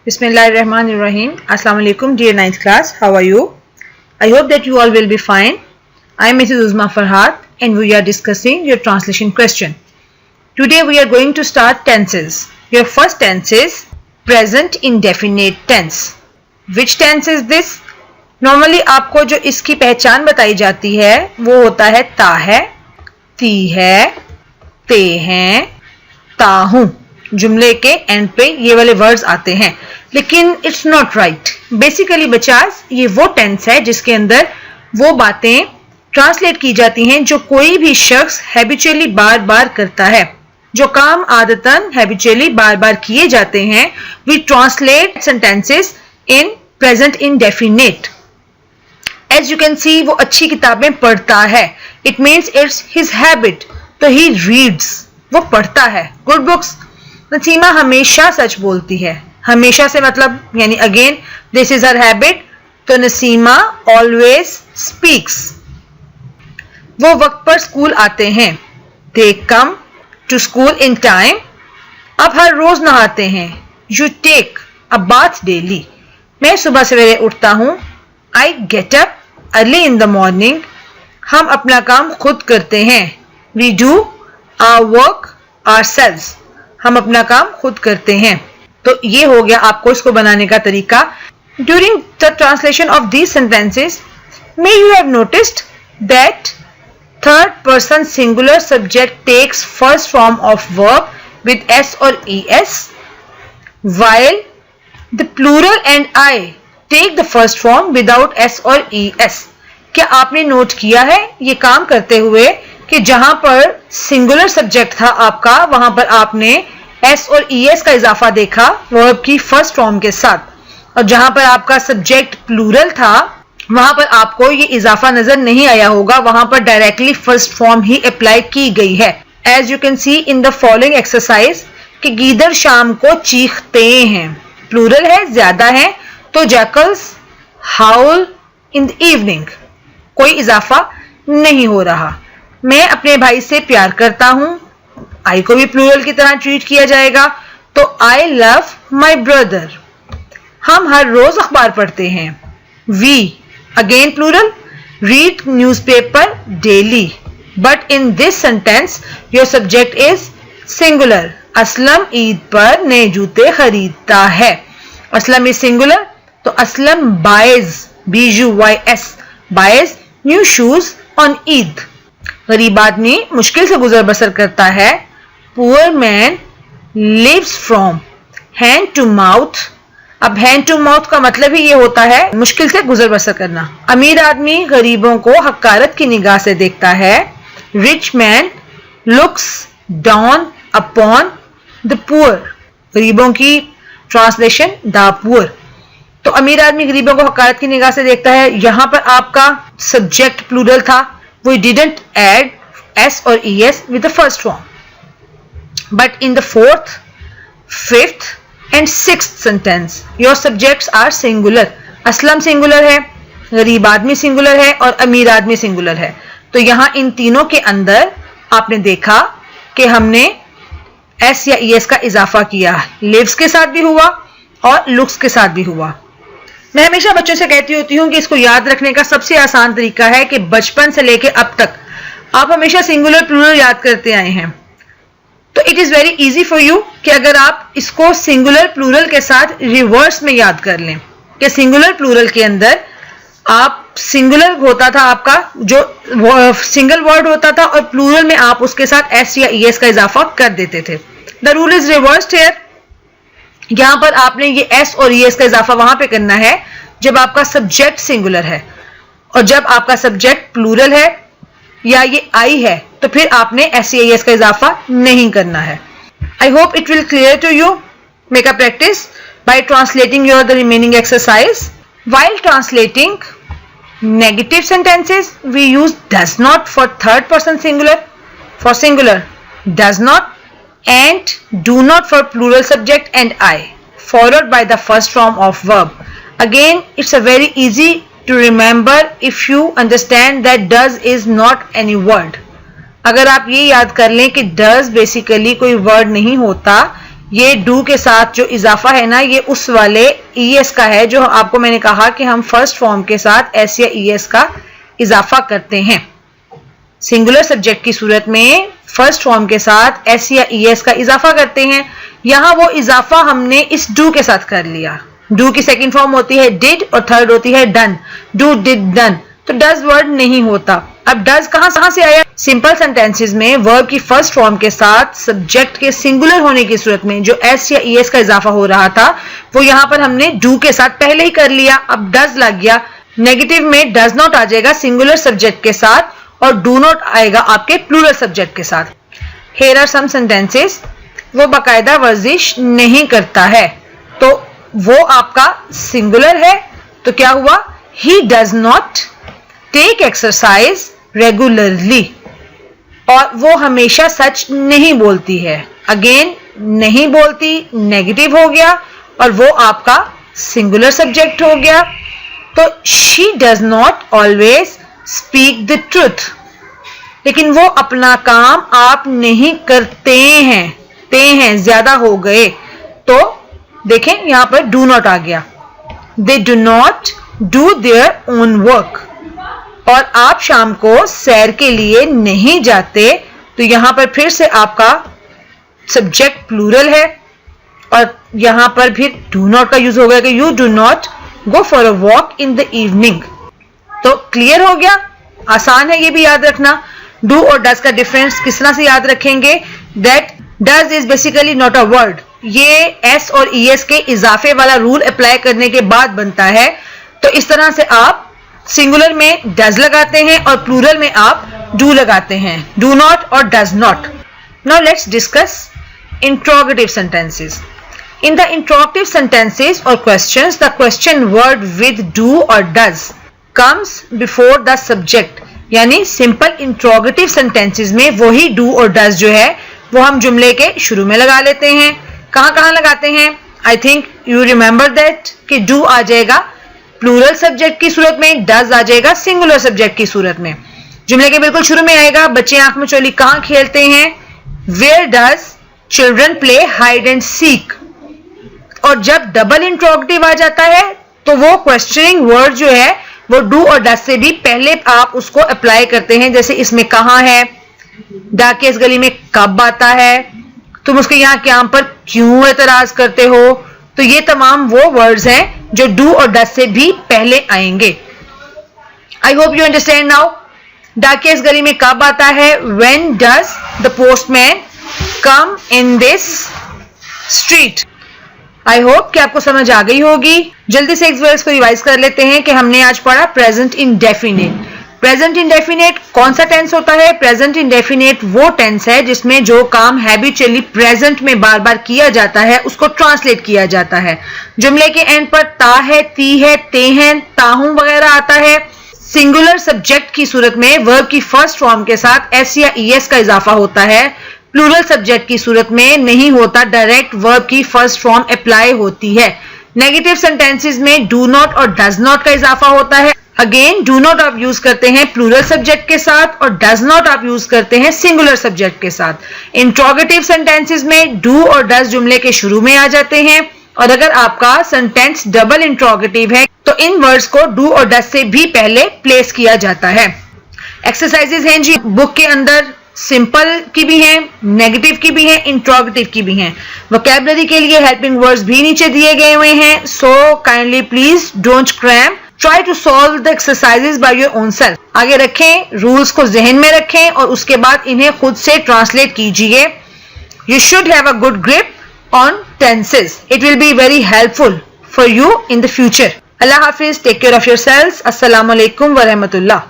Bismillahirrahmanirrahim. Assalamu alaikum, dear 9th class. How are you? I hope that you all will be fine. I am Mrs. Uzma Farhat and we are discussing your translation question. Today we are going to start tenses. Your first tense is present indefinite tense. Which tense is this? Normally आपको जो इसकी पहचान बताई जाती है वो होता है ता है, ती है, ते हैं, ता हूं. जुमले के एंड पे ये वाले वर्ड्स आते हैं, लेकिन इट्स नॉट राइट. बेसिकली बच्चास ये वो टेंस है जिसके अंदर वो बातें ट्रांसलेट की जाती हैं जो कोई भी शख्स हैबिचुअली बार बार करता है. जो काम आदतन हैबिचुअली बार बार किए जाते हैं we translate sentences in present indefinite. As you can see वो अच्छी किताबें पढ़ता है. It means it's his habit. तो ही रीड्स, वो पढ़ता है गुड बुक्स. नसीमा हमेशा सच बोलती है. हमेशा से मतलब यानी again this is her habit. तो नसीमा ऑलवेज स्पीक्स. वो वक्त पर स्कूल आते हैं. They come to school in time. अब हर रोज नहाते हैं. You take a bath daily. मैं सुबह सवेरे उठता हूं. I get up early in the morning. हम अपना काम खुद करते हैं. We do our work ourselves. हम अपना काम खुद करते हैं. तो ये हो गया आपको इसको बनाने का तरीका. During the translation of these sentences may you have noticed that third person singular subject takes first form of verb with S और E S, while the plural and I take the first form without S और ES. क्या आपने note किया है ये काम करते हुए कि जहां पर सिंगुलर सब्जेक्ट था आपका वहां पर आपने S और ES का इजाफा देखा वर्ब की फर्स्ट फॉर्म के साथ, और जहां पर आपका सब्जेक्ट प्लूरल था वहां पर आपको ये इजाफा नजर नहीं आया होगा. वहां पर डायरेक्टली फर्स्ट फॉर्म ही अप्लाई की गई है. As you can see in the following exercise कि गीदड़ शाम को चीखते हैं. प्लूरल है, ज्यादा है, तो jackals howl in the evening. कोई इजाफा नहीं हो रहा. मैं अपने भाई से प्यार करता हूं. आई को भी प्लूरल की तरह ट्रीट किया जाएगा, तो आई लव माई ब्रदर. हम हर रोज अखबार पढ़ते हैं. We again plural read newspaper daily. But in this sentence your subject is singular. Aslam Eid पर नए जूते खरीदता है. असलम इज सिंगुलर, तो Aslam buys BUYS buys new shoes on Eid. गरीब आदमी मुश्किल से गुजर बसर करता है. Poor man lives from hand to mouth. अब हैंड टू माउथ का मतलब ही ये होता है मुश्किल से गुजर बसर करना. अमीर आदमी गरीबों को हकारत की निगाह से देखता है. Rich man looks down upon the poor. गरीबों की ट्रांसलेशन द पुअर. तो अमीर आदमी गरीबों को हकारत की निगाह से देखता है. यहां पर आपका सब्जेक्ट प्लूरल था. वी डिडंट ऐड एस और ES with the first form. But in the fourth, fifth and sixth sentence your subjects are singular. Aslam singular है, गरीब आदमी सिंगुलर है और अमीर आदमी सिंगुलर है. तो यहां इन तीनों के अंदर आपने देखा कि हमने S या ES का इजाफा किया. लिव्स के साथ भी हुआ और लुक्स के साथ भी हुआ. मैं हमेशा बच्चों से कहती होती हूँ कि इसको याद रखने का सबसे आसान तरीका है कि बचपन से लेके अब तक आप हमेशा सिंगुलर प्लूरल याद करते आए हैं. तो it is very easy for you कि अगर आप इसको सिंगुलर प्लूरल के साथ रिवर्स में याद कर लें कि सिंगुलर प्लूरल के अंदर आप सिंगुलर होता था आपका जो सिंगल वर्ड होता था और प्लूरल में आप उसके साथ S या ES का इजाफा कर देते थे. The rule is reversed here. यहां पर आपने ये S और ES का इजाफा वहां पे करना है जब आपका सब्जेक्ट सिंगुलर है, और जब आपका सब्जेक्ट प्लूरल है या ये I है तो फिर आपने S या ES का इजाफा नहीं करना है. I hope it will clear to you. Make a practice by translating your the remaining exercise. While translating negative sentences we use does not for third person singular. For singular does not and do not for plural subject and I followed by the first form of verb. Again it's a very easy to remember if you understand that does is not any word. अगर आप ये याद कर लें कि does basically कोई word नहीं होता, ये डू के साथ जो इजाफा है ना, ये उस वाले ईएस का है जो आपको मैंने कहा कि हम फर्स्ट फॉर्म के साथ एस या ईएस का इजाफा करते हैं। सिंगुलर सब्जेक्ट की सूरत में फर्स्ट फॉर्म के साथ एस या ईएस का इजाफा करते हैं। यहां वो इजाफा हमने इस डू के साथ कर लिया। डू की सेकंड फॉर्म होती है डिड और थर्ड होती है डन। डू डिड डन, तो डज वर्ड नहीं होता। अब डज कहां से आया? सिंपल सेंटेंसेस में वर्ब की फर्स्ट फॉर्म के साथ सब्जेक्ट के सिंगुलर होने की सूरत में जो एस या ईएस का इजाफा हो रहा था वो यहां पर हमने डू के साथ पहले ही कर लिया। अब डज लग गया। नेगेटिव में डज नॉट आ जाएगा सिंगुलर सब्जेक्ट के साथ और डू नॉट आएगा आपके प्लूरल सब्जेक्ट के साथ। हियर आर सम सेंटेंसेस, वो बाकायदा वर्जिश नहीं करता है, तो वो आपका सिंगुलर है, तो क्या हुआ? He does not take exercise regularly. और वो हमेशा सच नहीं बोलती है। अगेन नहीं बोलती नेगेटिव हो गया और वो आपका सिंगुलर सब्जेक्ट हो गया। तो she does not always speak the truth, लेकिन वो अपना काम आप नहीं करते हैं, ज्यादा हो गए, तो देखें यहां पर डू नॉट आ गया। They do not do their own work. और आप शाम को सैर के लिए नहीं जाते, तो यहां पर फिर से आपका सब्जेक्ट प्लूरल है और यहां पर भी डू नॉट का यूज हो गया कि you do not go for a walk in the evening. तो क्लियर हो गया, आसान है ये भी याद रखना। डू और डज का डिफरेंस किस तरह से याद रखेंगे? That does is basically not a word. ये एस और ईएस के इजाफे वाला रूल अप्लाई करने के बाद बनता है। तो इस तरह से आप सिंगुलर में डज लगाते हैं और प्लूरल में आप डू लगाते हैं, डू नॉट और does not. Now let's discuss interrogative sentences. In the interrogative sentences or questions, the question word with do or does comes before the subject. यानी सिंपल इंट्रोगेटिव सेंटेंसेस में वही do और does जो है वो हम जुमले के शुरू में लगा लेते हैं। कहां लगाते हैं? I think you remember that कि do आ जाएगा प्लूरल सब्जेक्ट की सूरत में, does आ जाएगा सिंगुलर सब्जेक्ट की सूरत में। जुमले के बिल्कुल शुरू में आएगा, बच्चे आंख में चोली कहां खेलते हैं? Where does children play hide and seek? और जब डबल इंट्रोगेटिव आ जाता है तो वो क्वेश्चनिंग वर्ड जो है वो डू और डज से भी पहले आप उसको अप्लाई करते हैं। जैसे इसमें कहां है, डाकिया इस गली में कब आता है, तुम उसके यहाँ कैंप पर क्यों एतराज करते हो। तो ये तमाम वो वर्ड्स हैं जो डू और डज से भी पहले आएंगे। I hope you understand now. डाकिया इस गली में कब आता है? When does the postman come in this street. I hope कि आपको समझ आ गई होगी। जल्दी से एक वर्ड्स को रिवाइज कर लेते हैं कि हमने आज पढ़ा प्रेजेंट इंडेफिनिट। प्रेजेंट इंडेफिनिट कौन सा टेंस होता है? प्रेजेंट इंडेफिनिट वो टेंस है जिसमें जो काम हैबिचुअली प्रेजेंट में बार बार किया जाता है उसको ट्रांसलेट किया जाता है। जुमले के एंड पर ता है, ती है, ते हैं, ताहूं वगैरह आता है। सिंगुलर सब्जेक्ट की सूरत में वर्ब की फर्स्ट फॉर्म के साथ एस या ईएस का इजाफा होता है। प्लूरल सब्जेक्ट की सूरत में नहीं होता, डायरेक्ट वर्ब की फर्स्ट फॉर्म अप्लाई होती है। नेगेटिव सेंटेंसेस में डू नॉट और डज नॉट का इजाफा होता है। अगेन डू नॉट आप यूज करते हैं प्लूरल सब्जेक्ट के साथ और डज नॉट आप यूज करते हैं सिंगुलर सब्जेक्ट के साथ। इंट्रोगेटिव सेंटेंसेस में डू और डज जुमले के शुरू में आ जाते हैं और अगर आपका सेंटेंस डबल इंट्रोगेटिव है तो इन वर्ड्स को डू और डज से भी पहले प्लेस किया जाता है। एक्सरसाइजेज हैं जी बुक के अंदर, सिंपल की भी हैं, नेगेटिव की भी हैं, इंट्रोगेटिव की भी हैं। वोकैबुलरी के लिए हेल्पिंग वर्ड्स भी नीचे दिए गए हुए हैं। So kindly please don't cram, try to solve the exercises by your own self. आगे रखें, रूल्स को जहन में रखें और उसके बाद इन्हें खुद से ट्रांसलेट कीजिए। You should have a good grip on tenses. It will be very helpful for you in the future. अल्लाह हाफिज, टेक केयर ऑफ योरसेल्व्स। अस्सलाम वालेकुम व रहमतुल्लाह।